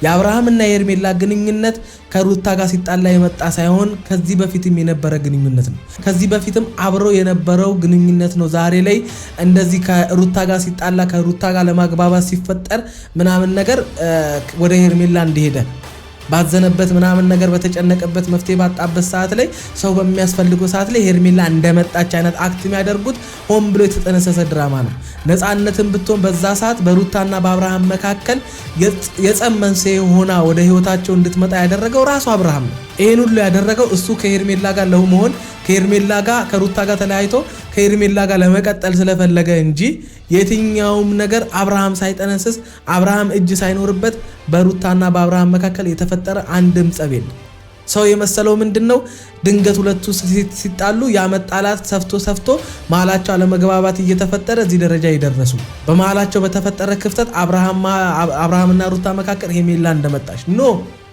የአብርሃምና የሄርሜላ ግንኙነት ከሩታ ጋር ሲጣላ የመጣ ሳይሆን ከዚህ በፊትም የነበረ ግንኙነት ነው። ከዚህ በፊትም አብረው የነበረው ግንኙነት ነው። ዛሬ ላይ እንደዚህ ከሩታ ጋር ሲጣላ ከሩታ ጋር ለማግባባት ሲፈጠር ምናምን ነገር ወደ ሄርሜላ እንደሄደ ባዘነበት ምናምን ነገር በተጨነቀበት መፍትሄ ባጣበት ሰዓት ላይ ሰው በሚያስፈልገው ሰዓት ላይ ሄርሜላ እንደመጣች አይነት አክት የሚያደርጉት ሆን ብሎ የተጠነሰሰ ድራማ ነው። ነፃነትን ብትሆን በዛ ሰዓት በሩታና በአብርሃም መካከል የጸብ መንስኤ ሆና ወደ ህይወታቸው እንድትመጣ ያደረገው ራሱ አብርሃም ነው። ይሄን ሁሉ ያደረገው እሱ ከሄርሜላ ጋር ለመሆን ከሄርሜላ ጋር ከሩታ ጋር ተለያይቶ ከሄርሜላ ጋር ለመቀጠል ስለፈለገ እንጂ የትኛውም ነገር አብርሃም ሳይጠነስስ አብርሃም እጅ ሳይኖርበት በሩታና በአብርሃም መካከል የተፈጠረ አንድም ጸብ የለም። ሰው የመሰለው ምንድነው ድንገት ሁለቱ ሲጣሉ ያመጣላት ሰፍቶ መሃላቸው አለመግባባት እየተፈጠረ እዚህ ደረጃ ይደረሱ። በመሃላቸው በተፈጠረ ክፍተት አብርሃምና ሩታ መካከል ሄርሜላ እንደመጣች ኖ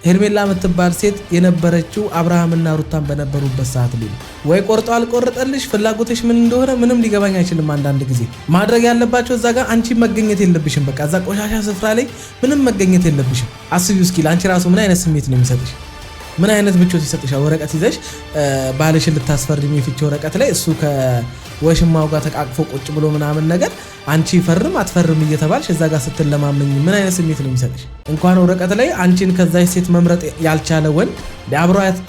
ሄርሜላ የምትባል ሴት የነበረችው አብርሃምና ሩታን በነበሩበት ሰዓት ላይ ወይ ቆርጦ አልቆረጠልሽ ፍላጎትሽ ምን እንደሆነ ምንም ሊገባኝ አይችልም። አንዳንድ ጊዜ ማድረግ ያለባቸው እዛ ጋር አንቺ መገኘት የለብሽም። በቃ እዛ ቆሻሻ ስፍራ ላይ ምንም መገኘት የለብሽም። አስቢው እስኪ አንቺ ራሱ ምን አይነት ስሜት ነው የሚሰጥሽ? ምን አይነት ምቾት ይሰጥሻል? ወረቀት ይዘሽ ባልሽን ልታስፈርሚ የፍቺ ወረቀት ላይ እሱ ከወሽማው ጋር ተቃቅፎ ቁጭ ብሎ ምናምን ነገር አንቺ ፈርም አትፈርም እየተባልሽ እዛ ጋር ስትለማመኝ ምን አይነት ስሜት ነው የሚሰጥሽ? እንኳን ወረቀት ላይ አንቺን ከዛች ሴት መምረጥ ያልቻለ ወንድ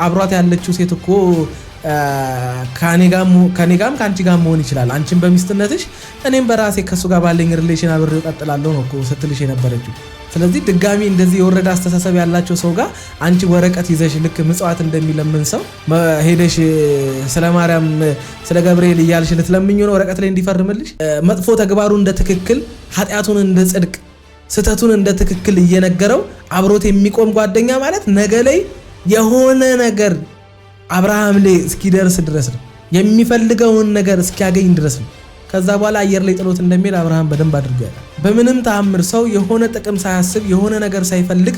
አብሯት ያለችው ሴት እኮ ከኔጋም ከአንቺ ጋር መሆን ይችላል። አንቺን በሚስትነትሽ እኔም በራሴ ከሱ ጋር ባለኝ ሪሌሽን አብሬው ቀጥላለሁ ነው እኮ ስትልሽ የነበረችው። ስለዚህ ድጋሚ እንደዚህ የወረደ አስተሳሰብ ያላቸው ሰው ጋር አንቺ ወረቀት ይዘሽ ልክ ምጽዋት እንደሚለምን ሰው ሄደሽ ስለ ማርያም ስለ ገብርኤል እያልሽ ልትለምኝ ነው ወረቀት ላይ እንዲፈርምልሽ። መጥፎ ተግባሩ እንደ ትክክል ኃጢያቱን እንደ ጽድቅ ስተቱን እንደ ትክክል እየነገረው አብሮት የሚቆም ጓደኛ ማለት ነገ ላይ የሆነ ነገር አብርሃም ላይ እስኪደርስ ድረስ ነው የሚፈልገውን ነገር እስኪያገኝ ድረስ ነው። ከዛ በኋላ አየር ላይ ጥሎት እንደሚል አብርሃም በደንብ አድርጓል። በምንም ተአምር ሰው የሆነ ጥቅም ሳያስብ የሆነ ነገር ሳይፈልግ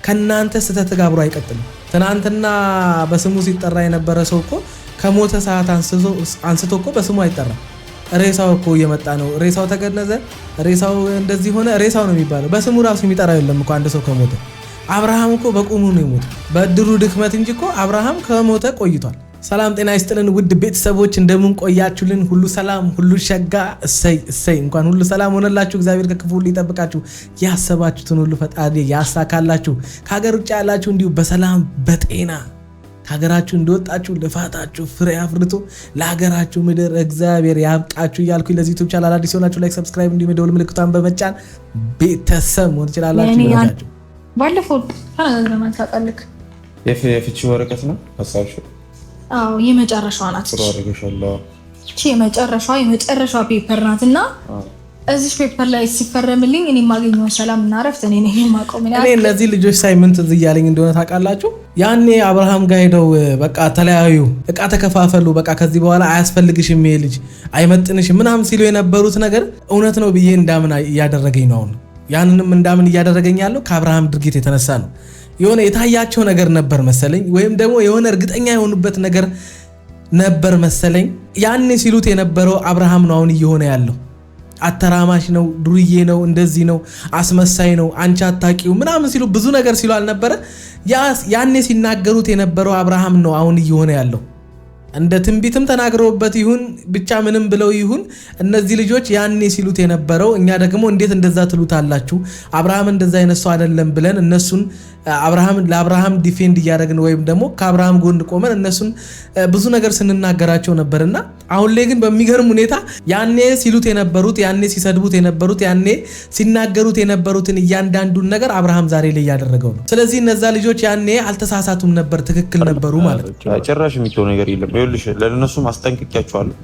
ከናንተ ስተት ጋር አብሮ አይቀጥልም። ትናንትና በስሙ ሲጠራ የነበረ ሰው እኮ ከሞተ ሰዓት አንስቶ እኮ በስሙ አይጠራም። ሬሳው እኮ እየመጣ ነው። ሬሳው ተገነዘ፣ ሬሳው እንደዚህ ሆነ፣ ሬሳው ነው የሚባለው። በስሙ ራሱ የሚጠራው የለም እኮ አንድ ሰው ከሞተ። አብርሃም እኮ በቁሙ ነው የሞተ በእድሩ ድክመት እንጂ እኮ አብርሃም ከሞተ ቆይቷል። ሰላም ጤና ይስጥልን ውድ ቤተሰቦች እንደምን ቆያችሁልን? ሁሉ ሰላም ሁሉ ሸጋ እሰይ እንኳን ሁሉ ሰላም ሆነላችሁ። እግዚአብሔር ከክፉ ሁሉ ይጠብቃችሁ፣ ያሰባችሁትን ሁሉ ፈጣሪ ያሳካላችሁ። ከሀገር ውጭ ያላችሁ እንዲሁ በሰላም በጤና ከሀገራችሁ እንደወጣችሁ ልፋታችሁ ፍሬ አፍርቶ ለሀገራችሁ ምድር እግዚአብሔር ያብቃችሁ እያልኩኝ ለዚህ ዩቲዩብ ቻናል አዲስ ሆናችሁ ላይክ፣ ሰብስክራይብ እንዲሁም የደወል ምልክቷን በመጫን ቤተሰብ መሆን ትችላላችሁ። ባለፈው ተነጋግረናል ታውቃለህ። የፍቺ ወረቀት ነው ሐሳብሽ? አዎ የመጨረሻዋ ናት። የመጨረሻዋ ፔፐር ናት እና እዚህ ፔፐር ላይ ሲፈረምልኝ እኔ የማገኘው ሰላም እና እረፍት እኔ ነኝ የማውቀው። እኔ እነዚህ ልጆች ሳይመንት እዚህ እያለኝ እንደሆነ ታውቃላችሁ። ያኔ አብርሃም ጋር ሄደው በቃ ተለያዩ፣ እቃ ተከፋፈሉ፣ በቃ ከዚህ በኋላ አያስፈልግሽም ይሄ ልጅ አይመጥንሽም ምናምን ሲሉ የነበሩት ነገር እውነት ነው ብዬ እንዳምን እያደረገኝ ነው። አሁን ያንንም እንዳምን እያደረገኝ ያለው ከአብርሃም ድርጊት የተነሳ ነው። የሆነ የታያቸው ነገር ነበር መሰለኝ፣ ወይም ደግሞ የሆነ እርግጠኛ የሆኑበት ነገር ነበር መሰለኝ። ያኔ ሲሉት የነበረው አብርሃም ነው አሁን እየሆነ ያለው። አተራማሽ ነው፣ ዱርዬ ነው፣ እንደዚህ ነው፣ አስመሳይ ነው፣ አንቺ አታውቂው ምናምን ሲሉ ብዙ ነገር ሲሉ አልነበረ? ያኔ ሲናገሩት የነበረው አብርሃም ነው አሁን እየሆነ ያለው። እንደ ትንቢትም ተናግረውበት ይሁን ብቻ ምንም ብለው ይሁን እነዚህ ልጆች ያኔ ሲሉት የነበረው እኛ ደግሞ እንዴት እንደዛ ትሉታላችሁ አብርሃም እንደዛ አይነት ሰው አይደለም ብለን እነሱን ለአብርሃም ዲፌንድ እያደረግን ወይም ደግሞ ከአብርሃም ጎን ቆመን እነሱን ብዙ ነገር ስንናገራቸው ነበርና አሁን ላይ ግን በሚገርም ሁኔታ ያኔ ሲሉት የነበሩት ያኔ ሲሰድቡት የነበሩት ያኔ ሲናገሩት የነበሩትን እያንዳንዱን ነገር አብርሃም ዛሬ ላይ እያደረገው ነው። ስለዚህ እነዛ ልጆች ያኔ አልተሳሳቱም ነበር፣ ትክክል ነበሩ ማለት ነው። ጭራሽ የሚተው ነገር የለም። ይኸውልሽ ለነሱ ማስጠንቀቂያቸዋለሁ።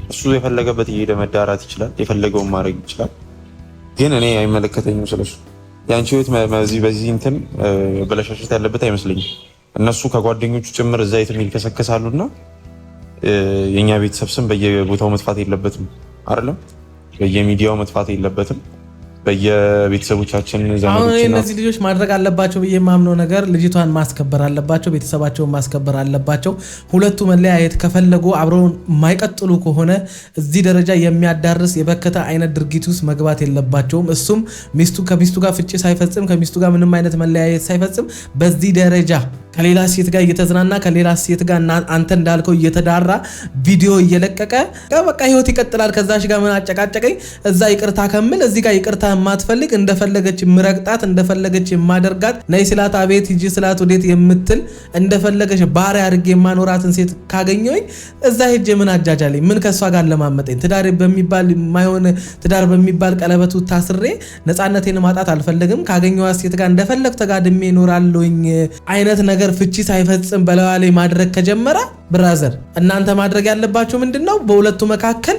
እሱ የፈለገበት እየሄደ መዳራት ይችላል፣ የፈለገውን ማድረግ ይችላል። ግን እኔ አይመለከተኝም ስለሱ። ያንቺ ህይወት በዚህ እንትን በለሻሸት ያለበት አይመስለኝም። እነሱ ከጓደኞቹ ጭምር እዛ የትም ይልከሰከሳሉና የኛ ቤተሰብ ስም በየቦታው መጥፋት የለበትም አይደለም፣ በየሚዲያው መጥፋት የለበትም። በየቤተሰቦቻችን ዘመዶችና አሁን እነዚህ ልጆች ማድረግ አለባቸው ብዬ የማምነው ነገር ልጅቷን ማስከበር አለባቸው፣ ቤተሰባቸውን ማስከበር አለባቸው። ሁለቱ መለያየት ከፈለጉ አብረው የማይቀጥሉ ከሆነ እዚህ ደረጃ የሚያዳርስ የበከተ አይነት ድርጊት ውስጥ መግባት የለባቸውም። እሱም ከሚስቱ ጋር ፍቺ ሳይፈጽም ከሚስቱ ጋር ምንም አይነት መለያየት ሳይፈጽም በዚህ ደረጃ ከሌላ ሴት ጋር እየተዝናና ከሌላ ሴት ጋር አንተ እንዳልከው እየተዳራ ቪዲዮ እየለቀቀ በቃ ህይወት ይቀጥላል። ከዛሽ ጋር ምን አጨቃጨቀኝ እዛ ይቅርታ ከምል እዚህ ጋር ይቅርታ የማትፈልግ እንደፈለገች ምረቅጣት እንደፈለገች የማደርጋት ነይ ስላት አቤት ሂጂ ስላት ወዴት የምትል እንደፈለገች ባሪያ አድርጌ የማኖራትን ሴት ካገኘሁኝ እዛ ሄጄ ምን አጃጃለኝ? ምን ከሷ ጋር ለማመጠኝ? ትዳር በሚባል ቀለበቱ ታስሬ ነፃነቴን ማጣት አልፈልግም። ካገኘኋት ሴት ጋር እንደፈለግ ተጋድሜ እኖራለሁኝ አይነት ነገር ፍቺ ሳይፈጽም በለዋ ላይ ማድረግ ከጀመረ ብራዘር እናንተ ማድረግ ያለባችሁ ምንድነው? በሁለቱ መካከል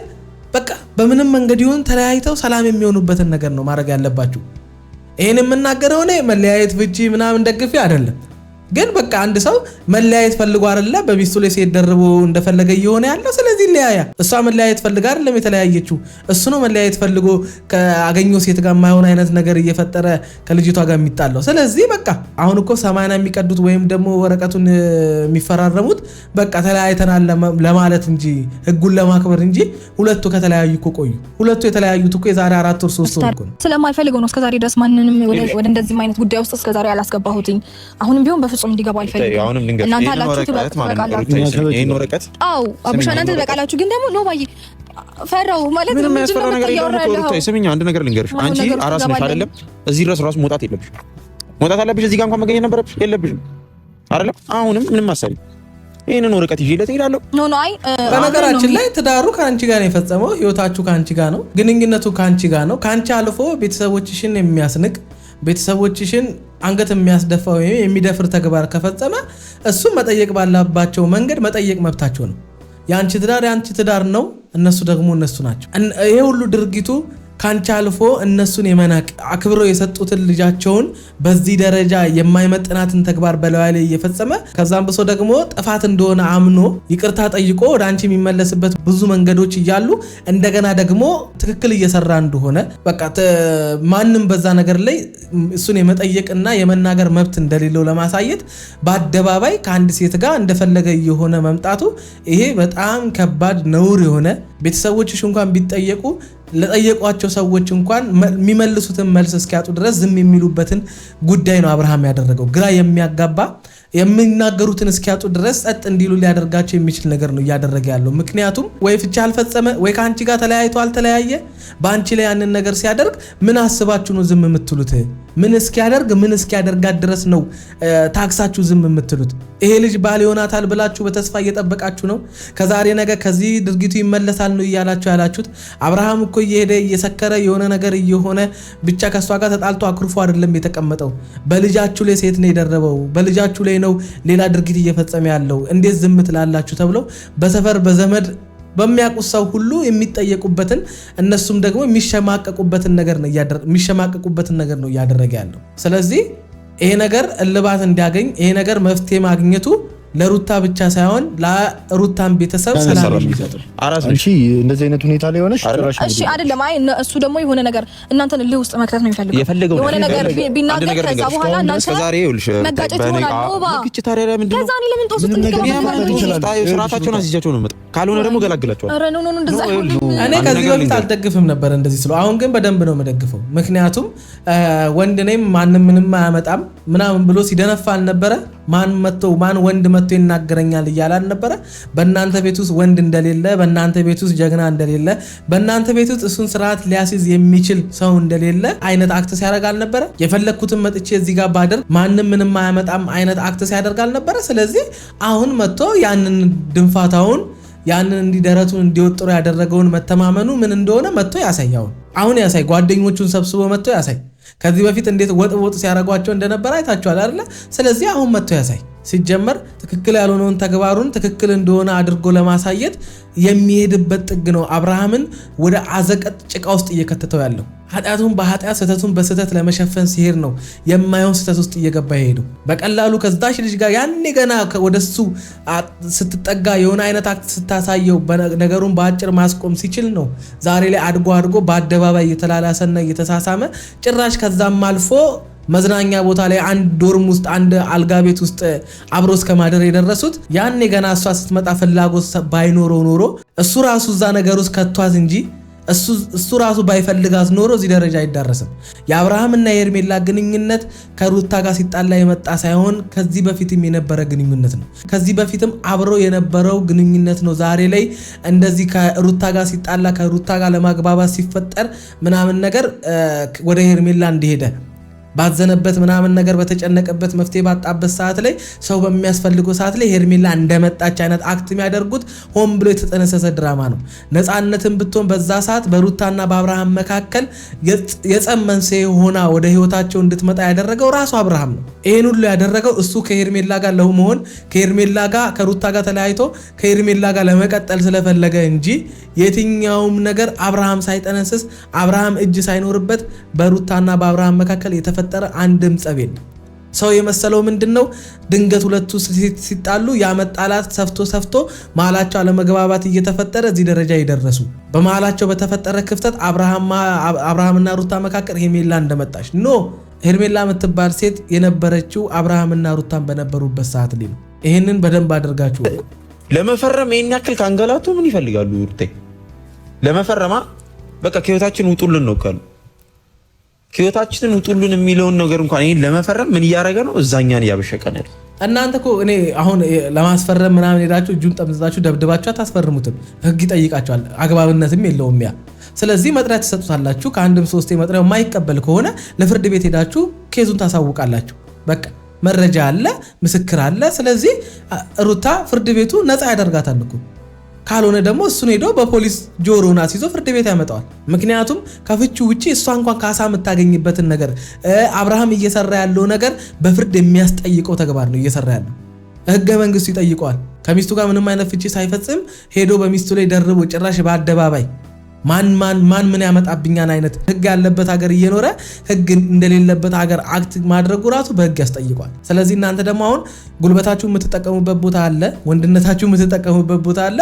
በቃ በምንም መንገድ ይሁን ተለያይተው ሰላም የሚሆኑበትን ነገር ነው ማድረግ ያለባችሁ። ይሄን የምናገረው እኔ መለያየት ፍቺ ምናምን ደግፌ አይደለም። ግን በቃ አንድ ሰው መለያየት ፈልጎ አይደለ በሚስቱ ላይ ሴት ደርቦ እንደፈለገ እየሆነ ያለው። ስለዚህ ለያያ እሷ መለያየት ፈልጋ አይደለም የተለያየችው፣ እሱ ነው መለያየት ፈልጎ ከአገኘው ሴት ጋር የማይሆን አይነት ነገር እየፈጠረ ከልጅቷ ጋር የሚጣለው። ስለዚህ በቃ አሁን እኮ 80 የሚቀዱት ወይም ደግሞ ወረቀቱን የሚፈራረሙት በቃ ተለያይተናል ለማለት እንጂ ህጉን ለማክበር እንጂ ሁለቱ ከተለያዩ እኮ ቆዩ። ሁለቱ የተለያዩት እኮ የዛሬ 4 ወር 3 ወር እኮ ነው። ስለማልፈልገው ነው እስከዛሬ ድረስ ማንንም ወደ እንደዚህ አይነት ጉዳይ ውስጥ እስከዛሬ አላስገባሁትኝ። አሁንም ቢሆን በፍጹም እንዲገባ አልፈልግም። አሁንም ልንገር እናንተ አላችሁ ተበቃላችሁ። ይሄን ወረቀት አው አብሻናንተ ተበቃላችሁ። ግን ደግሞ ነው ባይ ፈራው ማለት ምንም ያስፈራው ነገር የለም። ስሚኝ አንድ ነገር ልንገርሽ። አንቺ አራስ ነሽ አይደለም? እዚህ ድረስ ራሱ መውጣት የለብሽ። መውጣት አለብሽ። እዚህ ጋር እንኳን መገኘት ነበረብሽ የለብሽም አይደለም? አሁንም ምንም አሳቢ ይሄንን ወረቀት ይዤለት እሄዳለሁ። ኖ አይ በነገራችን ላይ ትዳሩ ካንቺ ጋር ነው የፈጸመው። ህይወታችሁ ካንቺ ጋር ነው። ግንኙነቱ ካንቺ ጋር ነው። ካንቺ አልፎ ቤተሰቦችሽን የሚያስንቅ ቤተሰቦችሽን አንገት የሚያስደፋ ወይም የሚደፍር ተግባር ከፈጸመ እሱም መጠየቅ ባላባቸው መንገድ መጠየቅ መብታቸው ነው። ያንቺ ትዳር ነው፣ እነሱ ደግሞ እነሱ ናቸው። ይሄ ሁሉ ድርጊቱ ካንቺ አልፎ እነሱን የመናቅ አክብረው የሰጡትን ልጃቸውን በዚህ ደረጃ የማይመጥናትን ተግባር በለዋ ላይ እየፈጸመ ከዛም ብሶ ደግሞ ጥፋት እንደሆነ አምኖ ይቅርታ ጠይቆ ወደ አንቺ የሚመለስበት ብዙ መንገዶች እያሉ እንደገና ደግሞ ትክክል እየሰራ እንደሆነ በቃ ማንም በዛ ነገር ላይ እሱን የመጠየቅና የመናገር መብት እንደሌለው ለማሳየት በአደባባይ ከአንድ ሴት ጋር እንደፈለገ የሆነ መምጣቱ ይሄ በጣም ከባድ ነውር የሆነ ቤተሰቦችሽ እንኳን ቢጠየቁ ለጠየቋቸው ሰዎች እንኳን የሚመልሱትን መልስ እስኪያጡ ድረስ ዝም የሚሉበትን ጉዳይ ነው አብርሃም ያደረገው። ግራ የሚያጋባ የሚናገሩትን እስኪያጡ ድረስ ጸጥ እንዲሉ ሊያደርጋቸው የሚችል ነገር ነው እያደረገ ያለው። ምክንያቱም ወይ ፍቺ አልፈጸመ ወይ ከአንቺ ጋር ተለያይቶ አልተለያየ። በአንቺ ላይ ያንን ነገር ሲያደርግ ምን አስባችሁ ነው ዝም የምትሉት? ምን እስኪያደርጋት ድረስ ነው ታክሳችሁ ዝም የምትሉት? ይሄ ልጅ ባል ይሆናታል ብላችሁ በተስፋ እየጠበቃችሁ ነው። ከዛሬ ነገ ከዚህ ድርጊቱ ይመለሳል ነው እያላችሁ ያላችሁት። አብርሃም እኮ እየሄደ እየሰከረ የሆነ ነገር እየሆነ ብቻ ከሷ ጋር ተጣልቶ አኩርፎ አይደለም የተቀመጠው። በልጃችሁ ላይ ሴት ነው የደረበው፣ በልጃችሁ ላይ ነው ሌላ ድርጊት እየፈጸመ ያለው። እንዴት ዝም ትላላችሁ ተብለው በሰፈር በዘመድ በሚያውቁት ሰው ሁሉ የሚጠየቁበትን እነሱም ደግሞ የሚሸማቀቁበትን ነገር ነው እያደረገ ያለው። ስለዚህ ይሄ ነገር እልባት እንዲያገኝ ይሄ ነገር መፍትሄ ማግኘቱ ለሩታ ብቻ ሳይሆን ለሩታን ቤተሰብ ሰላም ይሰጣል። አንቺ እንደዚህ አይነት ሁኔታ ላይ ሆነሽ እሺ አይደለም። አይ እሱ ደግሞ የሆነ ነገር እናንተን ልህ ውስጥ መክተት ነው የሚፈልገው። የሆነ ነገር ቢናገር ከዛ በኋላ እናንተ መጋጨት ይሆናል። ግጭት ታዲያ ምንድነው? ከዛ ለምን ተወስጡ እንድትገባ ስራታቸውን አስይዛቸው ነው የምመጣው። ካልሆነ ደግሞ ገላግላቸዋል። ኧረ ኖ እንደዛ እኔ ከዚህ በፊት አልደግፍም ነበር እንደዚህ ስለው፣ አሁን ግን በደንብ ነው የምደግፈው። ምክንያቱም ወንድ ነኝ ማንም ምንም አያመጣም ምናምን ብሎ ሲደነፋ አልነበረ? ማን ወንድ መጥቶ ይናገረኛል እያለ አልነበረ? በእናንተ ቤት ውስጥ ወንድ እንደሌለ፣ በእናንተ ቤት ውስጥ ጀግና እንደሌለ፣ በእናንተ ቤት ውስጥ እሱን ስርዓት ሊያስይዝ የሚችል ሰው እንደሌለ አይነት አክት ሲያደርግ አልነበረ? የፈለግኩትን መጥቼ እዚህ ጋር ባደርግ ማንም ምንም አያመጣም አይነት አክት ሲያደርግ አልነበረ? ስለዚህ አሁን መጥቶ ያንን ድንፋታውን ያንን እንዲደረቱን እንዲወጥሩ ያደረገውን መተማመኑ ምን እንደሆነ መጥቶ ያሳያው። አሁን ያሳይ፣ ጓደኞቹን ሰብስቦ መጥቶ ያሳይ። ከዚህ በፊት እንዴት ወጥ ሲያረጓቸው እንደነበር አይታችኋል አይደለ? ስለዚህ አሁን መጥቶ ያሳይ። ሲጀመር ትክክል ያልሆነውን ተግባሩን ትክክል እንደሆነ አድርጎ ለማሳየት የሚሄድበት ጥግ ነው አብርሃምን ወደ አዘቀጥ ጭቃ ውስጥ እየከተተው ያለው። ኃጢአቱን በኃጢአት ስህተቱን በስህተት ለመሸፈን ሲሄድ ነው የማይሆን ስህተት ውስጥ እየገባ ይሄዱ። በቀላሉ ከዛች ልጅ ጋር ያኔ ገና ወደሱ ስትጠጋ የሆነ አይነት አክት ስታሳየው ነገሩን በአጭር ማስቆም ሲችል ነው ዛሬ ላይ አድጎ በአደባባይ እየተላላሰና እየተሳሳመ ጭራሽ ከዛም አልፎ መዝናኛ ቦታ ላይ አንድ ዶርም ውስጥ አንድ አልጋ ቤት ውስጥ አብሮ እስከ ማደር የደረሱት ያኔ ገና እሷ ስትመጣ ፍላጎት ባይኖረው ኖሮ እሱ ራሱ እዛ ነገር ውስጥ ከቷት እንጂ እሱ ራሱ ባይፈልጋት ኖሮ እዚህ ደረጃ አይዳረስም። የአብርሃምና የሄርሜላ ግንኙነት ከሩታ ጋር ሲጣላ የመጣ ሳይሆን ከዚህ በፊትም የነበረ ግንኙነት ነው። ከዚህ በፊትም አብሮ የነበረው ግንኙነት ነው ዛሬ ላይ እንደዚህ ከሩታ ጋር ሲጣላ ከሩታ ጋር ለማግባባት ሲፈጠር ምናምን ነገር ወደ ሄርሜላ እንደሄደ ባዘነበት ምናምን ነገር በተጨነቀበት መፍትሄ ባጣበት ሰዓት ላይ ሰው በሚያስፈልገው ሰዓት ላይ ሄርሜላ እንደመጣች አይነት አክት የሚያደርጉት ሆን ብሎ የተጠነሰሰ ድራማ ነው። ነፃነትን ብትሆን በዛ ሰዓት በሩታና በአብርሃም መካከል የጸብ መንስኤ ሆና ወደ ህይወታቸው እንድትመጣ ያደረገው ራሱ አብርሃም ነው። ይሄን ሁሉ ያደረገው እሱ ከሄርሜላ ጋር ለመሆን ከሩታ ጋር ተለያይቶ ከሄርሜላ ጋር ለመቀጠል ስለፈለገ እንጂ የትኛውም ነገር አብርሃም ሳይጠነስስ አብርሃም እጅ ሳይኖርበት በሩታና በአብርሃም መካከል የተፈጠረ አንድም ጸብ የለም። ሰው የመሰለው ምንድነው ድንገት ሁለቱ ሲጣሉ ያመጣላት ሰፍቶ መሃላቸው አለመግባባት እየተፈጠረ እዚህ ደረጃ ይደረሱ። በመሃላቸው በተፈጠረ ክፍተት አብርሃምና ሩታ መካከል ሄርሜላ እንደመጣች ሄርሜላ የምትባል ሴት የነበረችው አብርሃምና ሩታን በነበሩበት ሰዓት ላይ ነው። ይሄንን በደንብ አድርጋችሁ ለመፈረም ይሄን ያክል ካንገላቱ ምን ይፈልጋሉ? ሩቴ ለመፈረማ በቃ ከህይወታችን ውጡልን ነው ካሉ ከህይወታችንን ውጡልን የሚለውን ነገር እንኳን ይሄን ለመፈረም ምን እያደረገ ነው? እዛኛን እያበሸቀን ያለው። እናንተ እኮ እኔ አሁን ለማስፈረም ምናምን ሄዳችሁ እጁን ጠምዝዛችሁ ደብድባችሁ አታስፈርሙትም። ህግ ይጠይቃችኋል። አግባብነትም የለውም ያ። ስለዚህ መጥሪያ ትሰጡታላችሁ። ከአንድም ሶስቴ መጥሪያው የማይቀበል ከሆነ ለፍርድ ቤት ሄዳችሁ ኬዙን ታሳውቃላችሁ። በቃ መረጃ አለ፣ ምስክር አለ። ስለዚህ ሩታ ፍርድ ቤቱ ነፃ ያደርጋታል እኮ። ካልሆነ ደግሞ እሱን ሄዶ በፖሊስ ጆሮውን አስይዞ ፍርድ ቤት ያመጣዋል። ምክንያቱም ከፍቹ ውጪ እሷ እንኳን ካሳ የምታገኝበትን ነገር አብርሃም እየሰራ ያለው ነገር በፍርድ የሚያስጠይቀው ተግባር ነው እየሰራ ያለው። ህገ መንግስቱ ይጠይቀዋል። ከሚስቱ ጋር ምንም አይነት ፍቺ ሳይፈጽም ሄዶ በሚስቱ ላይ ደርቦ ጭራሽ በአደባባይ ማን ምን ያመጣብኛን አይነት ህግ ያለበት ሀገር እየኖረ ህግ እንደሌለበት ሀገር አክት ማድረጉ ራሱ በህግ ያስጠይቀዋል። ስለዚህ እናንተ ደግሞ አሁን ጉልበታችሁ የምትጠቀሙበት ቦታ አለ፣ ወንድነታችሁ የምትጠቀሙበት ቦታ አለ።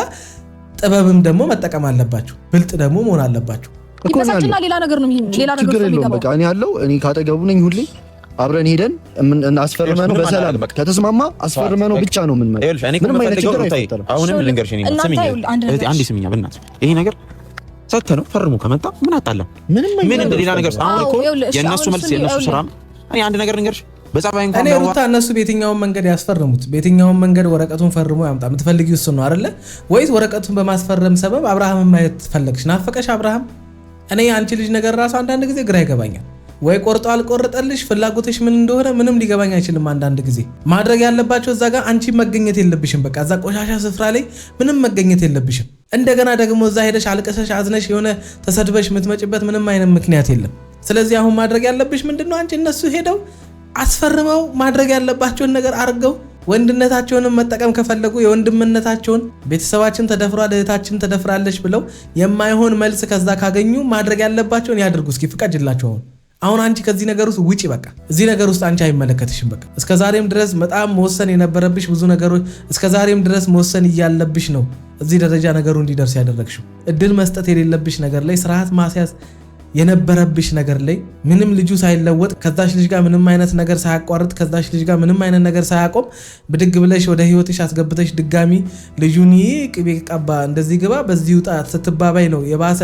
ጥበብም ደግሞ መጠቀም አለባችሁ። ብልጥ ደግሞ መሆን አለባችሁ። ይበሳችና ሌላ ነገር ነው የሚገባው። በቃ እኔ ያለው እኔ ካጠገቡ ነኝ ሁሌ አብረን ሄደን አስፈርመን ነው በሰላም ከተስማማ አስፈርመን ነው ብቻ ነው ምን ማለት ምንም አይነት ችግር አይፈጠርም። አሁንም ልንገርሽ እኔ አንድ ስሚኛ በእናትህ ይሄ ነገር ሰተነው ፈርሙ ከመጣ ምን አጣላ ምን እንደሌላ ነገር አሁን እኮ የነሱ መልስ የነሱ ስራ እኔ አንድ ነገር ልንገርሽ በጸባይ እንኳን ሩታ እነሱ በየትኛውም መንገድ ያስፈርሙት በየትኛውም መንገድ ወረቀቱን ፈርሞ ያምጣ። የምትፈልጊው እሱ ነው አይደለ ወይስ ወረቀቱን በማስፈረም ሰበብ አብርሃም ማየት ፈለግሽ? ናፈቀሽ አብርሃም? እኔ አንቺ ልጅ ነገር ራሱ አንዳንድ ጊዜ ግራ ይገባኛል። ወይ ቆርጦ አልቆረጠልሽ ፍላጎትሽ ምን እንደሆነ ምንም ሊገባኝ አይችልም። አንዳንድ ጊዜ ማድረግ ያለባቸው እዛ ጋር አንቺ መገኘት የለብሽም። በቃ እዛ ቆሻሻ ስፍራ ላይ ምንም መገኘት የለብሽም። እንደገና ደግሞ እዛ ሄደሽ አልቀሰሽ አዝነሽ የሆነ ተሰድበሽ የምትመጭበት ምንም አይነት ምክንያት የለም። ስለዚህ አሁን ማድረግ ያለብሽ ምንድነው? አንቺ እነሱ ሄደው አስፈርመው ማድረግ ያለባቸውን ነገር አድርገው ወንድነታቸውንም መጠቀም ከፈለጉ የወንድምነታቸውን ቤተሰባችን ተደፍሯል እህታችን ተደፍራለች ብለው የማይሆን መልስ ከዛ ካገኙ ማድረግ ያለባቸውን ያድርጉ። እስኪ ፍቀጅላቸው። አሁን አንቺ ከዚህ ነገር ውስጥ ውጪ። በቃ እዚህ ነገር ውስጥ አንቺ አይመለከትሽም። በቃ እስከዛሬም ድረስ በጣም መወሰን የነበረብሽ ብዙ ነገሮች እስከዛሬም ድረስ መወሰን እያለብሽ ነው እዚህ ደረጃ ነገሩ እንዲደርስ ያደረግሽው። እድል መስጠት የሌለብሽ ነገር ላይ ስርዓት ማስያዝ የነበረብሽ ነገር ላይ ምንም ልጁ ሳይለወጥ ከዛሽ ልጅ ጋር ምንም አይነት ነገር ሳያቋርጥ ከዛሽ ልጅ ጋር ምንም አይነት ነገር ሳያቆም ብድግ ብለሽ ወደ ህይወትሽ አስገብተሽ ድጋሚ ልጁን ቅቤ ቀባ እንደዚህ ግባ በዚህ ውጣ ስትባባይ ነው የባሰ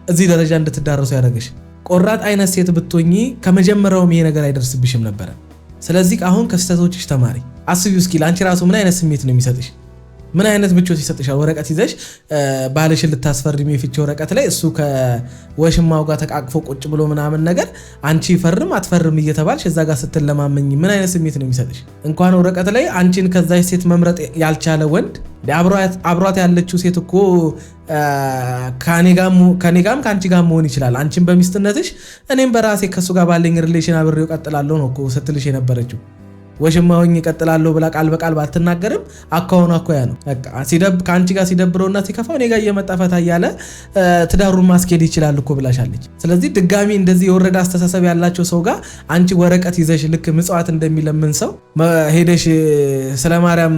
እዚህ ደረጃ እንድትዳረሱ ያደረገሽ። ቆራጥ አይነት ሴት ብትሆኚ ከመጀመሪያውም ይሄ ነገር አይደርስብሽም ነበር። ስለዚህ አሁን ከስተቶችሽ ተማሪ። አስቢው እስኪ ለአንቺ ራሱ ምን አይነት ስሜት ነው የሚሰጥሽ? ምን አይነት ምቾት ይሰጥሻል? ወረቀት ይዘሽ ባልሽን ልታስፈርሚ የፍቺ ወረቀት ላይ እሱ ከወሽማው ጋር ተቃቅፎ ቁጭ ብሎ ምናምን ነገር አንቺ ፈርም አትፈርም እየተባልሽ እዛ ጋር ስትለማመኝ ምን አይነት ስሜት ነው የሚሰጥሽ? እንኳን ወረቀት ላይ አንቺን ከዛች ሴት መምረጥ ያልቻለ ወንድ አብሯት ያለችው ሴት እኮ ከኔ ጋም ከአንቺ ጋር መሆን ይችላል። አንቺን በሚስትነትሽ እኔም በራሴ ከሱ ጋር ባለኝ ሪሌሽን አብሬው ቀጥላለሁ ነው እኮ ስትልሽ የነበረችው። ወሽማውኝ ይቀጥላል ብላ ቃል በቃል ባትናገርም አካውኑ አኮያ ነው በቃ ካንቺ ጋር ሲደብረውና ሲከፋው እኔ ጋር እየመጣ ፈታ ያለ ትዳሩን ማስኬድ ይችላል እኮ ብላሻለች። ስለዚህ ድጋሚ እንደዚህ የወረደ አስተሳሰብ ያላቸው ሰው ጋር አንቺ ወረቀት ይዘሽ ልክ ምጽዋት እንደሚለምን ሰው ሄደሽ ስለ ማርያም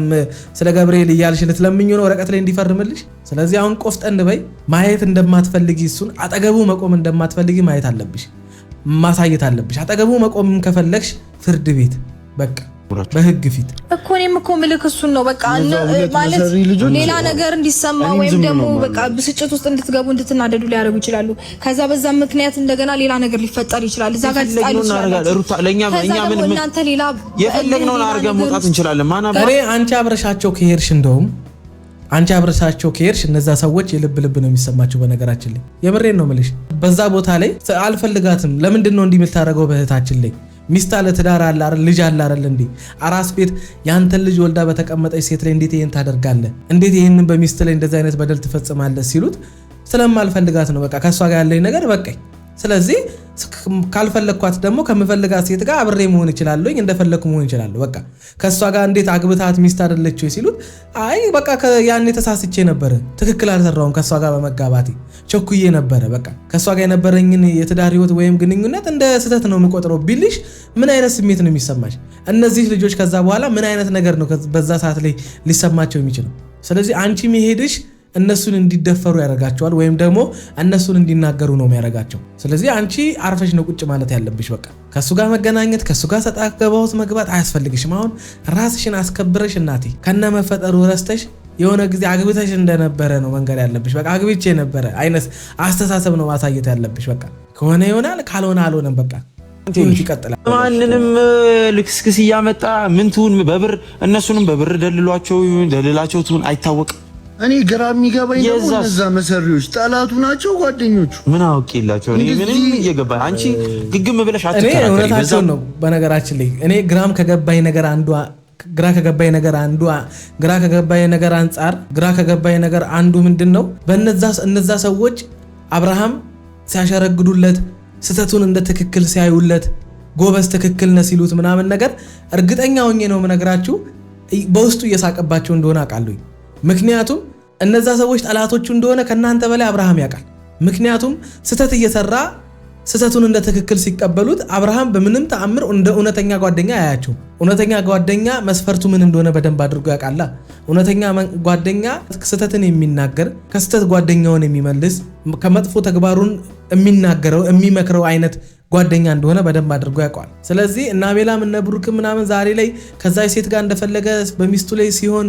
ስለ ገብርኤል እያልሽ ልትለምኝ ነው ወረቀት ላይ እንዲፈርምልሽ። ስለዚህ አሁን ቆፍጠን በይ። ማየት እንደማትፈልጊ እሱን አጠገቡ መቆም እንደማትፈልጊ ማየት አለብሽ፣ ማሳየት አለብሽ። አጠገቡ መቆም ከፈለግሽ ፍርድ ቤት በቃ በህግ ፊት እኮ እኔም እኮ ምልክ እሱን ነው በቃ ማለት ሌላ ነገር እንዲሰማ ወይም ደግሞ በቃ ብስጭት ውስጥ እንድትገቡ እንድትናደዱ ሊያደርጉ ይችላሉ። ከዛ በዛ ምክንያት እንደገና ሌላ ነገር ሊፈጠር ይችላል። እዛ ጋር ተጣሉ ይችላል። ለኛ ምን እናንተ ሌላ የፈለግነውን አድርገን መውጣት እንችላለን። እኔ አንቺ አብረሻቸው ከሄድሽ እንደውም አንቺ አብረሻቸው ከሄድሽ እነዛ ሰዎች የልብ ልብ ነው የሚሰማቸው። በነገራችን ላይ የምሬን ነው የምልሽ። በዛ ቦታ ላይ አልፈልጋትም ለምንድን ነው እንዲህ የምታደርገው በእህታችን ላይ ሚስት አለ ትዳር አለ አይደል ልጅ አለ አይደል እንዴ አራስ ቤት ያንተን ልጅ ወልዳ በተቀመጠች ሴት ላይ እንዴት ይሄን ታደርጋለህ? እንዴት ይሄንን በሚስት ላይ እንደዛ አይነት በደል ትፈጽማለህ? ሲሉት ስለማልፈልጋት ነው በቃ ከሷ ጋር ያለኝ ነገር በቃኝ። ስለዚህ ካልፈለኳት ደግሞ ከምፈልጋት ሴት ጋር አብሬ መሆን እችላለሁ፣ እንደፈለኩ መሆን እችላለሁ። በቃ ከሷ ጋር እንዴት አግብታት ሚስት አይደለች ወይ ሲሉት አይ በቃ ያኔ ተሳስቼ ነበር፣ ትክክል አልሰራውም፣ ከሷ ጋር በመጋባቴ ቸኩዬ ነበር፣ በቃ ከሷ ጋር የነበረኝን የትዳር ህይወት ወይም ግንኙነት እንደ ስህተት ነው የምቆጥረው ቢልሽ ምን አይነት ስሜት ነው የሚሰማሽ? እነዚህ ልጆች ከዛ በኋላ ምን አይነት ነገር ነው በዛ ሰዓት ላይ ሊሰማቸው የሚችለው? ስለዚህ አንቺ መሄድሽ እነሱን እንዲደፈሩ ያደርጋቸዋል ወይም ደግሞ እነሱን እንዲናገሩ ነው የሚያደርጋቸው። ስለዚህ አንቺ አርፈሽ ነው ቁጭ ማለት ያለብሽ። በቃ ከሱ ጋር መገናኘት ከሱ ጋር ሰጣ ገባውት መግባት አያስፈልግሽም። አሁን ራስሽን አስከብረሽ እናቴ ከነመፈጠሩ ረስተሽ የሆነ ጊዜ አግብተሽ እንደነበረ ነው መንገር ያለብሽ። በቃ አግብቼ ነበረ አይነት አስተሳሰብ ነው ማሳየት ያለብሽ። በቃ ከሆነ ይሆናል ካልሆነ አልሆነም በቃ ይቀጥላል። ማንንም ልክስክስ እያመጣ ምን ትሁን በብር እነሱንም በብር ደልላቸው ትሁን አይታወቅም። እኔ ግራ የሚገባኝ ደግሞ እነዛ መሰሪዎች ጠላቱ ናቸው ጓደኞቹ ምን አውቄላቸው እኔ ምንም እየገባኝ አንቺ ግግም ብለሽ አትከራከሪ። በዛው ነው በነገራችን ላይ እኔ ግራ ከገባኝ ነገር አንዱ ምንድነው በእነዛ ሰዎች አብርሃም ሲያሸረግዱለት ስተቱን እንደ ትክክል ሲያዩለት ጎበዝ ትክክል ነው ሲሉት ምናምን ነገር እርግጠኛ ሆኜ ነው የምነግራችሁ በውስጡ እየሳቀባቸው እንደሆነ አውቃለሁ። ምክንያቱም እነዛ ሰዎች ጠላቶቹ እንደሆነ ከናንተ በላይ አብርሃም ያውቃል። ምክንያቱም ስተት እየሰራ ስተቱን እንደ ትክክል ሲቀበሉት አብርሃም በምንም ተአምር እንደ እውነተኛ ጓደኛ ያያቸው። እውነተኛ ጓደኛ መስፈርቱ ምን እንደሆነ በደንብ አድርጎ ያውቃል። እውነተኛ ጓደኛ ስተትን የሚናገር ከስተት ጓደኛውን የሚመልስ ከመጥፎ ተግባሩን የሚናገረው የሚመክረው አይነት ጓደኛ እንደሆነ በደንብ አድርጎ ያውቃል። ስለዚህ እና አቤላም እና ብሩክ ምናምን ዛሬ ላይ ከዛ ሴት ጋር እንደፈለገ በሚስቱ ላይ ሲሆን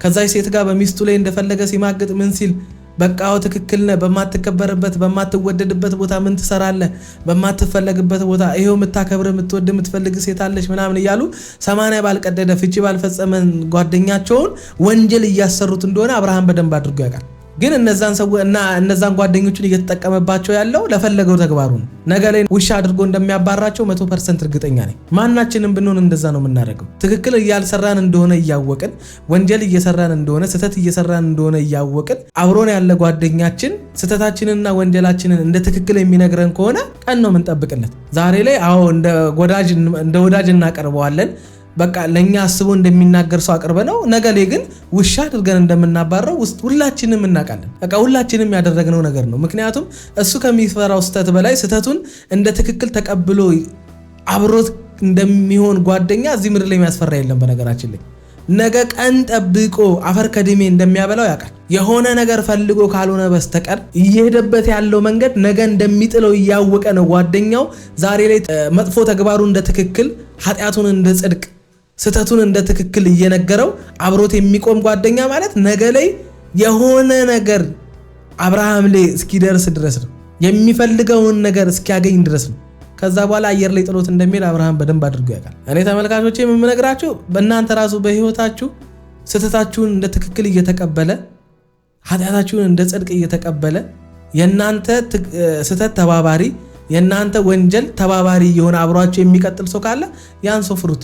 ከዛ ሴት ጋር በሚስቱ ላይ እንደፈለገ ሲማግጥ ምን ሲል በቃው ትክክል ነህ፣ በማትከበርበት በማትወደድበት ቦታ ምን ትሰራለህ፣ በማትፈለግበት ቦታ ይሄው የምታከብር የምትወድ የምትፈልግ ሴት አለች ምናምን እያሉ 80 ባልቀደደ ፍቺ ባልፈጸመን ጓደኛቸውን ወንጀል እያሰሩት እንደሆነ አብርሃም በደንብ አድርጎ ያውቃል። ግን እነዛን ጓደኞቹን እየተጠቀመባቸው ያለው ለፈለገው ተግባሩ ነው። ነገ ላይ ውሻ አድርጎ እንደሚያባራቸው 100% እርግጠኛ ነኝ። ማናችንም ብንሆን እንደዛ ነው የምናደርገው። ትክክል እያልሰራን እንደሆነ እያወቅን ወንጀል እየሰራን እንደሆነ ስተት እየሰራን እንደሆነ እያወቅን አብሮን ያለ ጓደኛችን ስተታችንንና ወንጀላችንን እንደ ትክክል የሚነግረን ከሆነ ቀን ነው የምንጠብቅለት። ዛሬ ላይ እንደ ወዳጅ እናቀርበዋለን። በቃ ለኛ አስቦ እንደሚናገር ሰው አቅርበ ነው። ነገ ላይ ግን ውሻ አድርገን እንደምናባረው ውስጥ ሁላችንም እናውቃለን። በቃ ሁላችንም ያደረግነው ነገር ነው። ምክንያቱም እሱ ከሚፈራው ስተት በላይ ስተቱን እንደ ትክክል ተቀብሎ አብሮት እንደሚሆን ጓደኛ እዚህ ምድር ላይ የሚያስፈራ የለም። በነገራችን ላይ ነገ ቀን ጠብቆ አፈር ከድሜ እንደሚያበላው ያውቃል። የሆነ ነገር ፈልጎ ካልሆነ በስተቀር እየሄደበት ያለው መንገድ ነገ እንደሚጥለው እያወቀ ነው ጓደኛው ዛሬ ላይ መጥፎ ተግባሩ እንደ ትክክል ኃጢአቱን እንደ ጽድቅ ስተቱን እንደ ትክክል እየነገረው አብሮት የሚቆም ጓደኛ ማለት ነገ ላይ የሆነ ነገር አብርሃም ላይ እስኪደርስ ድረስ ነው፣ የሚፈልገውን ነገር እስኪያገኝ ድረስ ነው። ከዛ በኋላ አየር ላይ ጥሎት እንደሚል አብርሃም በደንብ አድርጎ ያውቃል። እኔ ተመልካቾቼ የምነግራችሁ በእናንተ ራሱ በህይወታችሁ ስተታችሁን እንደ ትክክል እየተቀበለ ኃጢአታችሁን እንደ ጽድቅ እየተቀበለ የእናንተ ስተት ተባባሪ የእናንተ ወንጀል ተባባሪ የሆነ አብሯችሁ የሚቀጥል ሰው ካለ ያን ሰው ፍሩት።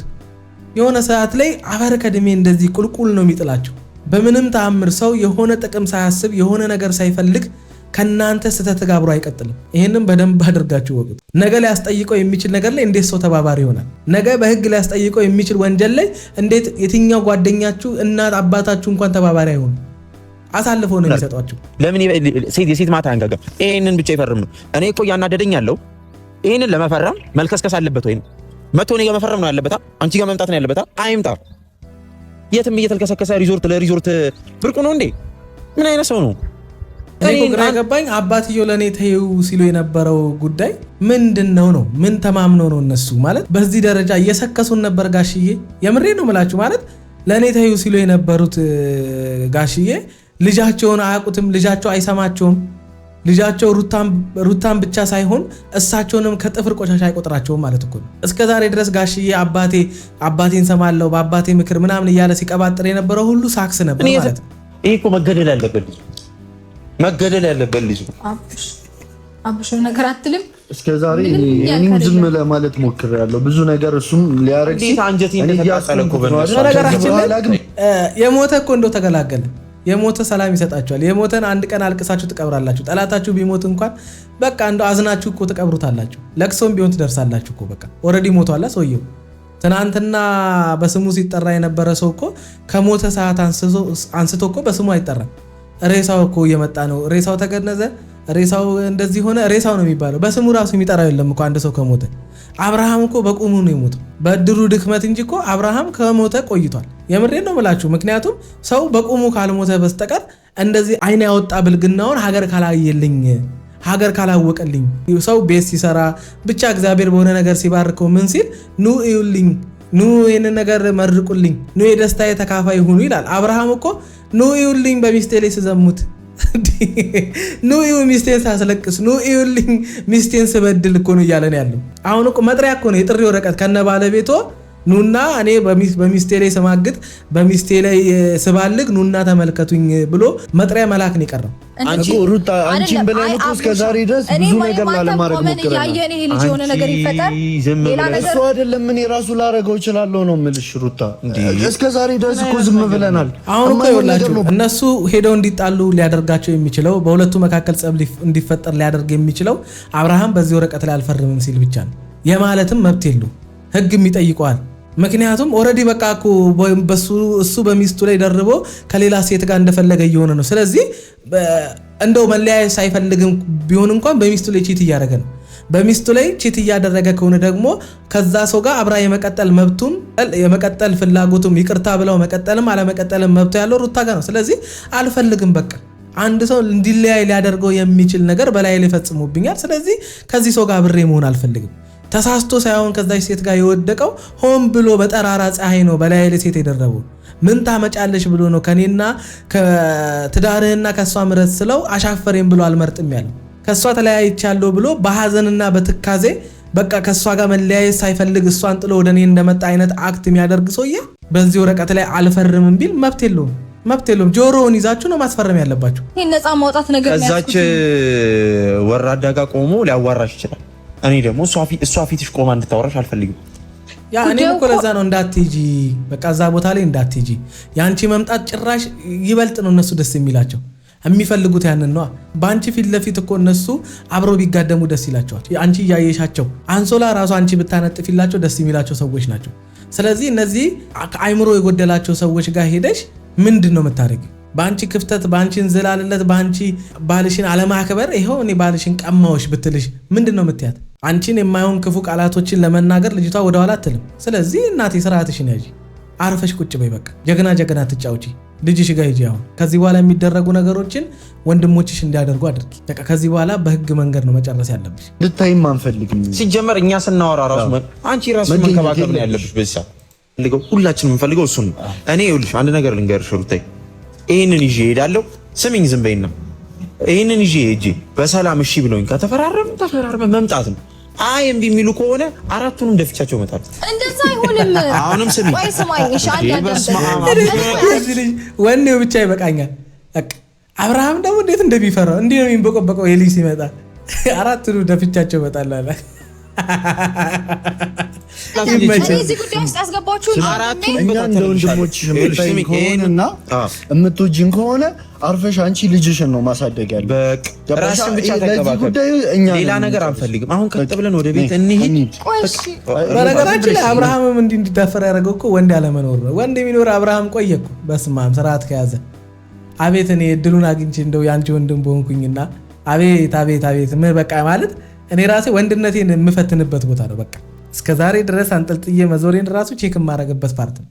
የሆነ ሰዓት ላይ አፈር ከድሜ እንደዚህ ቁልቁል ነው የሚጥላቸው። በምንም ተአምር ሰው የሆነ ጥቅም ሳያስብ የሆነ ነገር ሳይፈልግ ከናንተ ስተት ጋር አብሮ አይቀጥልም። ይሄንን በደንብ አድርጋችሁ ወቁት። ነገ ሊያስጠይቀው የሚችል ነገር ላይ እንዴት ሰው ተባባሪ ይሆናል? ነገ በህግ ሊያስጠይቀው የሚችል ወንጀል ላይ እንዴት የትኛው ጓደኛችሁ እናት አባታችሁ እንኳን ተባባሪ አይሆኑ? አሳልፈው ነው የሚሰጧችሁ። ለምን የሴት ማታ አንጋጋ ይሄንን ብቻ ይፈርም ነው? እኔ እኮ እያናደደኝ ያለው ይሄንን ለመፈረም መልከስከስ አለበት ወይ መቶ እኔ ጋር መፈረም ነው ያለበት? አንቺ ጋር መምጣት ነው ያለበት? አይምጣ። የትም እየተልከሰከሰ ሪዞርት ለሪዞርት ብርቁ ነው እንዴ? ምን አይነት ሰው ነው? እኔ ግራ ገባኝ። አባትየው ለኔ ተይው ሲሉ የነበረው ጉዳይ ምንድነው ነው? ምን ተማምነው ነው እነሱ ማለት በዚህ ደረጃ እየሰከሱን ነበር? ጋሽዬ የምሬ ነው የምላችሁ። ማለት ለኔ ተይው ሲሉ የነበሩት ጋሽዬ ልጃቸውን አያውቁትም፣ ልጃቸው አይሰማቸውም። ልጃቸው ሩታን ብቻ ሳይሆን እሳቸውንም ከጥፍር ቆሻሻ አይቆጥራቸውም ማለት እኮ ነው። እስከዛሬ ድረስ ጋሽዬ አባቴን ሰማለሁ በአባቴ ምክር ምናምን እያለ ሲቀባጥር የነበረው ሁሉ ሳክስ ነበር ማለት ነው። ይሄ እኮ መገደል ያለበት ልጅ አብሽ ነገር አትልም። እስከዛሬ እኔም ዝም ለማለት ሞክሬያለሁ ብዙ ነገር እሱም ሊያረግ ሲል አንጀቴን ተቃጠለኩ። በነገራችን ላይ የሞተ እኮ እንደው ተገላገለ። የሞተ ሰላም ይሰጣችኋል። የሞተን አንድ ቀን አልቅሳችሁ ትቀብራላችሁ። ጠላታችሁ ቢሞት እንኳን በቃ እንደው አዝናችሁ እኮ ትቀብሩታላችሁ። ለቅሶም ቢሆን ትደርሳላችሁ እኮ በቃ ኦልሬዲ ሞቷል ሰውየው። ትናንትና በስሙ ሲጠራ የነበረ ሰው እኮ ከሞተ ሰዓት አንስቶ እኮ በስሙ አይጠራም። ሬሳው እኮ እየመጣ ነው። ሬሳው ተገነዘ፣ ሬሳው እንደዚህ ሆነ፣ ሬሳው ነው የሚባለው። በስሙ ራሱ የሚጠራው የለም እኮ አንድ ሰው ከሞተ። አብርሃም እኮ በቁሙ ነው የሞተው በእድሩ ድክመት እንጂ እኮ አብርሃም ከሞተ ቆይቷል። የምሬን ነው የምላችሁ። ምክንያቱም ሰው በቁሙ ካልሞተ በስተቀር እንደዚህ አይን ያወጣ ብልግናውን ሀገር ካላየልኝ ሀገር ካላወቀልኝ ሰው ቤት ሲሰራ ብቻ እግዚአብሔር በሆነ ነገር ሲባርከው ምን ሲል ኑ እዩልኝ፣ ኑ ይህንን ነገር መርቁልኝ፣ ኑ የደስታዬ ተካፋይ ሁኑ ይላል። አብርሃም እኮ ኑ እዩልኝ በሚስቴ ላይ ስዘሙት፣ ኑ እዩ ሚስቴን ሳስለቅስ፣ ኑ እዩልኝ ሚስቴን ስበድል እኮ ነው እያለን ያለው። አሁን እኮ መጥሪያ እኮ ነው የጥሪ ወረቀት ከነ ባለቤቶ ኑና እኔ በሚስቴ ላይ ስማግጥ በሚስቴ ላይ ስባልግ ኑና ተመልከቱኝ ብሎ መጥሪያ መላክን ይቀርም። አንቺ ሩታ አንቺን ብለን እኮ እስከዛሬ ድረስ ብዙ ነገር ላለማድረግ ሞክረናል። ያየኔ ልጅ የሆነ ነገር ይፈጠር ሌላ ነገር እሱ አይደለም ምን ራሱ ላረገው እችላለሁ ነው የምልሽ ሩታ። እስከዛሬ ድረስ እኮ ዝም ብለናል። አሁን እኮ ይኸውላችሁ እነሱ ሄደው እንዲጣሉ ሊያደርጋቸው የሚችለው በሁለቱ መካከል ጸብ እንዲፈጠር ሊያደርግ የሚችለው አብርሃም በዚህ ወረቀት ላይ አልፈርምም ሲል ብቻ ነው። የማለትም መብት የለው ህግም ይጠይቀዋል። ምክንያቱም ኦልሬዲ በቃ እኮ እሱ በሚስቱ ላይ ደርቦ ከሌላ ሴት ጋር እንደፈለገ እየሆነ ነው። ስለዚህ እንደው መለያየት ሳይፈልግም ቢሆን እንኳን በሚስቱ ላይ ቺት እያደረገ ነው። በሚስቱ ላይ ቺት እያደረገ ከሆነ ደግሞ ከዛ ሰው ጋር አብራ የመቀጠል መብቱም የመቀጠል ፍላጎቱም ይቅርታ ብለው መቀጠልም አለመቀጠልም መብቱ ያለው ሩታ ጋር ነው። ስለዚህ አልፈልግም በቃ አንድ ሰው እንዲለያይ ሊያደርገው የሚችል ነገር በላይ ላይ ፈጽሞብኛል። ስለዚህ ከዚህ ሰው ጋር አብሬ መሆን አልፈልግም። ተሳስቶ ሳይሆን ከዛች ሴት ጋር የወደቀው ሆን ብሎ በጠራራ ፀሐይ ነው በላይ ላይ ሴት የደረበው። ምን ታመጫለሽ ብሎ ነው ከኔና ከትዳርህና ከሷ ምረት ስለው አሻፈሬም ብሎ አልመርጥም ያለው። ከሷ ተለያይቻለሁ ብሎ በሐዘንና በትካዜ በቃ ከሷ ጋር መለያየት ሳይፈልግ እሷን ጥሎ ወደ እኔ እንደመጣ አይነት አክት የሚያደርግ ሰውዬ በዚህ ወረቀት ላይ አልፈርምም ቢል መብት የለውም። ጆሮውን ይዛችሁ ነው ማስፈረም ያለባችሁ። ይሄን ነፃ ማውጣት ነገር ነው። ከዛች ወራዳ ጋር ቆሞ ሊያዋራሽ ይችላል። እኔ ደግሞ እሷ ፊትሽ ቆማ እንድታወራሽ አልፈልግም። ያ እኔ እኮ ለዛ ነው እንዳትጂ በቃ እዛ ቦታ ላይ እንዳትጂ። ያንቺ መምጣት ጭራሽ ይበልጥ ነው እነሱ ደስ የሚላቸው የሚፈልጉት ያንን ነው። በአንቺ ፊት ለፊት እኮ እነሱ አብረው ቢጋደሙ ደስ ይላቸዋል። አንቺ እያየሻቸው አንሶላ ራሱ አንቺ ብታነጥፊላቸው ደስ የሚላቸው ሰዎች ናቸው። ስለዚህ እነዚህ አይምሮ የጎደላቸው ሰዎች ጋር ሄደሽ ምንድን ነው የምታደርጊው? በአንቺ ክፍተት በአንቺ እንዝላልነት በአንቺ ባልሽን አለማክበር ይኸው እኔ ባልሽን ቀማዎች ብትልሽ ምንድን ነው የምትያት? አንቺን የማይሆን ክፉ ቃላቶችን ለመናገር ልጅቷ ወደኋላ አትልም። ስለዚህ እናቴ ስርዓትሽን ያዢ፣ አርፈሽ ቁጭ በይ። በቃ ጀግና ትጫውቺ፣ ልጅሽ ጋር ሂጂ። አሁን ከዚህ በኋላ የሚደረጉ ነገሮችን ወንድሞችሽ እንዲያደርጉ አድርጊ። በቃ ከዚህ በኋላ በህግ መንገድ ነው መጨረስ ያለብሽ። ልታይም አንፈልግም። ሲጀመር እኛ ስናወራ ራሱ አንቺ ራሱ መንከባከብ ነው ያለብሽ። በዛ ሁላችንም የምንፈልገው እሱን ነው። እኔ ይኸውልሽ አንድ ነገር ልንገርሽ ሩታይ፣ ይሄንን ይዤ እሄዳለሁ። ስሚኝ ዝም በይና ይሄንን ይዤ ሂጂ በሰላም እሺ ብሎኝ ከተፈራረመ መምጣት ነው። አይ እምቢ የሚሉ ከሆነ አራቱንም ደፍቻቸው እመጣለሁ። እንደዛ አይሆንም። አሁንም ስሚ ወይ ስማኝ እሺ። ወኔው ብቻ ይበቃኛል። በቃ አብርሃም ደግሞ እንዴት እንደሚፈራው እንዴ ነው የሚንበቆበቀው። የልጅ ሲመጣ አራቱንም ደፍቻቸው እመጣለሁ አለ። እዚህ ጉዳይ ውስጥ ያስገባችሁ እኛ እንደ ወንድሞች የምትጠይኝ ከሆነና የምትወጂኝ ከሆነ አርፈሽ አንቺ ልጅሽን ነው ማሳደግ ያለው። ራስን ብቻ ተከባከብ፣ ሌላ ነገር አንፈልግም። አሁን ቀጥ ብለን ወደ ቤት እንሂድ። በነገራችን ላይ አብርሃምም እንዲዳፈር ያደረገው እኮ ወንድ ያለመኖር ነው። ወንድ የሚኖር አብርሃም ቆየ እኮ። በስመ አብ ስርዓት ከያዘ አቤት እኔ እድሉን አግኝቼ እንደው ያንቺ ወንድም በሆንኩኝና አቤት አቤት አቤት ምን በቃ ማለት እኔ ራሴ ወንድነቴን የምፈትንበት ቦታ ነው። በቃ እስከዛሬ ድረስ አንጠልጥዬ መዞሬን ራሱ ቼክ የማረግበት ፓርት ነው።